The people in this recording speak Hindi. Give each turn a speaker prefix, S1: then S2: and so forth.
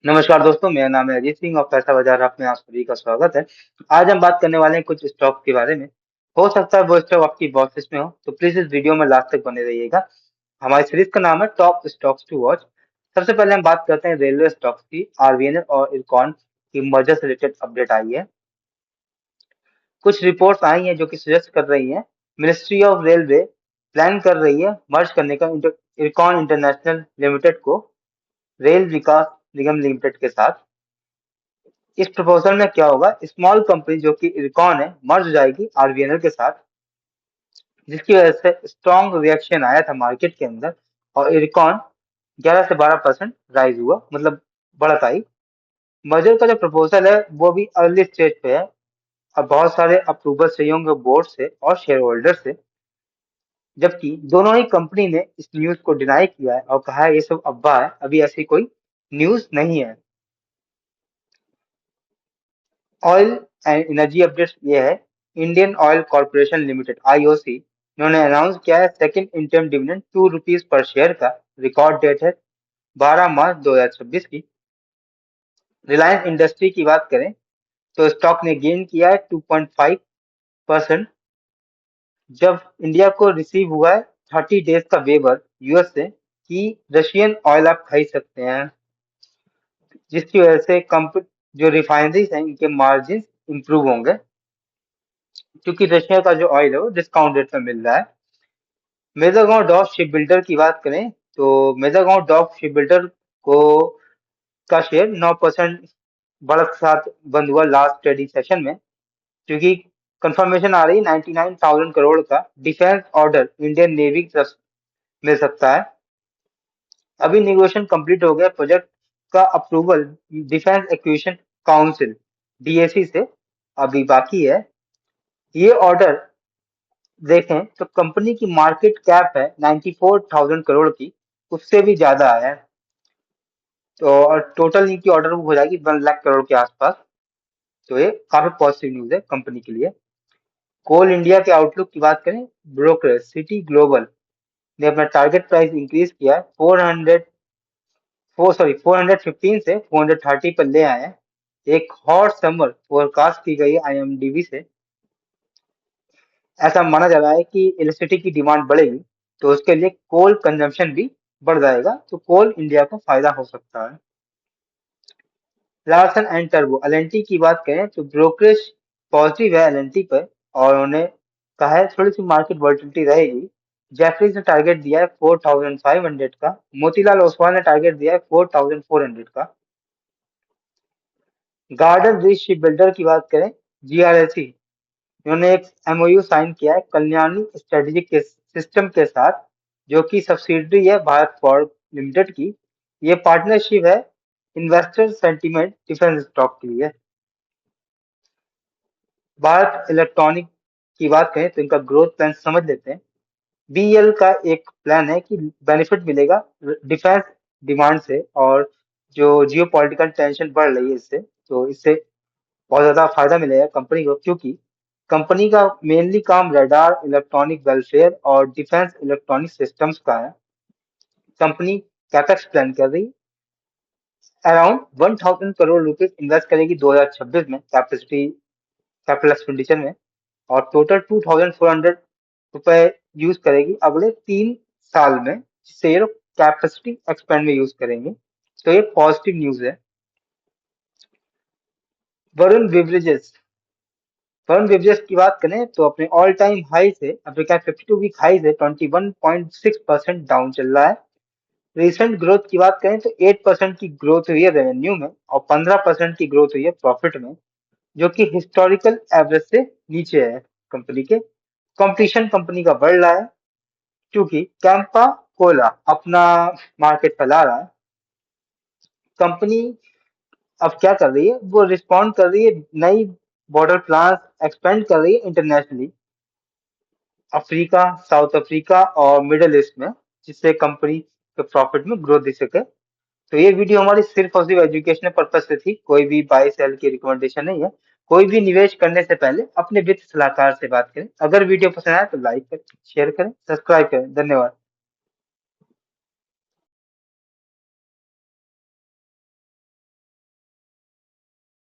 S1: नमस्कार दोस्तों, मेरा नाम है अजीत सिंह और पैसा बाजार आप में आप सभी का स्वागत है। आज हम बात करने वाले हैं कुछ स्टॉक के बारे में। हो सकता है वो स्टॉक आपकी वॉच लिस्ट में हो, तो प्लीज इस वीडियो में लास्ट तक बने रहिएगा। हमारी सीरीज का नाम है टॉप स्टॉक्स टू वॉच। सबसे पहले हम बात करते हैं रेलवे स्टॉक्स की। आरबीएनएल और इरकॉन की मर्जर से रिलेटेड अपडेट आई है। कुछ रिपोर्ट्स आई हैं जो कि सजेस्ट कर रही हैं मिनिस्ट्री ऑफ रेलवे प्लान कर रही है मर्ज करने का इरकॉन इंटरनेशनल लिमिटेड को रेल विकास निगम लिमिटेड के साथ। इस प्रपोजल में क्या होगा, स्मॉल कंपनी जो कि इरकॉन है मर्ज हो जाएगी आरबीएनएल के साथ, जिसकी वजह से स्ट्रॉन्ग रिएक्शन आया था मार्केट के अंदर और इरकॉन 11 से 12% राइज हुआ, मतलब बढ़त आई। मर्जर का जो प्रपोजल है वो भी अर्ली स्टेज पे है। अब बहुत सारे अप्रूवल चाहिए होंगे बोर्ड से और शेयर होल्डर से, जबकि दोनों ही कंपनी ने इस न्यूज को डिनाई किया है और कहा है ये सब अफवाह है, अभी ऐसी कोई न्यूज नहीं है। ऑयल एंड एनर्जी अपडेट्स ये है। Indian oil corporation limited IOC इन्होंने अनाउंस किया है सेकंड इंटरम डिविडेंड ₹2 पर शेयर का। रिकॉर्ड डेट है 12 मार्च 2026 की। रिलायंस इंडस्ट्री की बात करें तो स्टॉक ने गेन किया है 2.5% जब इंडिया को रिसीव हुआ है 30 डेज का वेवर यूएस से कि रशियन ऑयल आप खरीद सकते हैं, जिसकी वजह से जो रिफाइनरीज हैं इनके मार्जिन इंप्रूव होंगे, क्योंकि रशिया का जो ऑयल है वो डिस्काउंट रेट में मिल रहा है। मेजरगांव डॉक शिप बिल्डर की बात करें तो मेजरगांव डॉक शिप बिल्डर को का शेयर 9% बढ़त के साथ बंद हुआ लास्ट ट्रेडिंग सेशन में, क्योंकि कंफर्मेशन आ रही है 99,000 करोड़ का डिफेंस ऑर्डर इंडियन नेवी की तरफ मिल सकता है। अभी निगोशिएशन कंप्लीट हो गया, प्रोजेक्ट का approval defence acquisition council DAC से अभी बाकी है। ये ऑर्डर देखें तो कंपनी की मार्केट कैप है 94,000 करोड़ की, उससे भी ज्यादा है। तो और टोटल इनकी ऑर्डर बुक हो जाएगी 1 लाख करोड़ के आसपास। तो ये काफी पॉजिटिव न्यूज है कंपनी के लिए। कोल इंडिया के आउटलुक की बात करें, ब्रोकर सिटी ग्लोबल ने अपना टारगेट प्राइस इंक्रीज किया है 415 से 430 पर ले आए हैं। एक हॉट समर फोरकास्ट की गई आईएमडीबी से। ऐसा माना जा रहा है कि इलेक्ट्रिसिटी की डिमांड बढ़ेगी तो उसके लिए कोल कंजम्पशन भी बढ़ जाएगा, तो कोल इंडिया को फायदा हो सकता है। लार्सन एंड टर्बो एलएनटी की बात करें तो ब्रोकरेज पॉजिटिव है एलएनटी पर और उन्होंने कहा है थोड़ी सी मार्केट वॉलिटिलिटी रहेगी। जेफरीज ने टारगेट दिया है 4,500 का। मोतीलाल ओसवाल ने टारगेट दिया है 4,400 का। गार्डन रीच शिप बिल्डर की बात करें, जीआरएलसी इन्होंने एक एमओयू साइन किया है कल्याणी स्ट्रेटेजिक के सिस्टम के साथ, जो कि सब्सिडरी है भारत फॉर लिमिटेड की। ये पार्टनरशिप है इन्वेस्टर सेंटीमेंट डिफेंस स्टॉक के लिए। भारत इलेक्ट्रॉनिक की बात करें तो इनका ग्रोथ प्लान समझ लेते हैं। बीएल का एक प्लान है कि बेनिफिट मिलेगा डिफेंस डिमांड से, और जो जियो पॉलिटिकल टेंशन बढ़ रही है इससे, तो इससे बहुत ज्यादा फायदा मिलेगा कंपनी को, क्योंकि कंपनी का मेनली काम रडार, इलेक्ट्रॉनिक वेलफेयर और डिफेंस इलेक्ट्रॉनिक सिस्टम्स का है। कंपनी कैपेक्स प्लान कर रही अराउंड 1,000 करोड़ रुपए इन्वेस्ट करेगी 2026 में कैपिटल एक्सपेंडिचर में, और टोटल 2,400 रुपए यूज करेगी अगले 3 साल में, जिससे ये लोग कैपेसिटी एक्सपेंड में यूज करेंगे। तो ये पॉजिटिव न्यूज है। वरुण बेवरेजेस वरुण बेवरेजेस की बात करें तो अपने ऑल टाइम हाई से अफ्रीका 52 वीक हाई से 21.6% डाउन चल रहा है। रिसेंट ग्रोथ की बात करें तो 8% की ग्रोथ हुई है रेवेन्यू में और 15% की ग्रोथ हुई है प्रॉफिट में, जो कि हिस्टोरिकल एवरेज से नीचे है कंपनी के। कंपटीशन कंपनी का बढ़ रहा है क्योंकि कैंपा कोला अपना मार्केट फैला रहा है। कंपनी अब क्या कर रही है, वो रिस्पॉन्ड कर रही है, नई बॉर्डर प्लान एक्सपेंड कर रही है इंटरनेशनली, अफ्रीका, साउथ अफ्रीका और मिडल ईस्ट में, जिससे कंपनी के प्रॉफिट में ग्रोथ दिख सके। तो ये वीडियो हमारी सिर्फ और सिर्फ एजुकेशनल पर्पज से थी, कोई भी बाय सेल की रिकमेंडेशन नहीं है। कोई भी निवेश करने से पहले अपने वित्त सलाहकार से बात करें। अगर वीडियो पसंद आए तो लाइक करें, शेयर करें, सब्सक्राइब करें। धन्यवाद।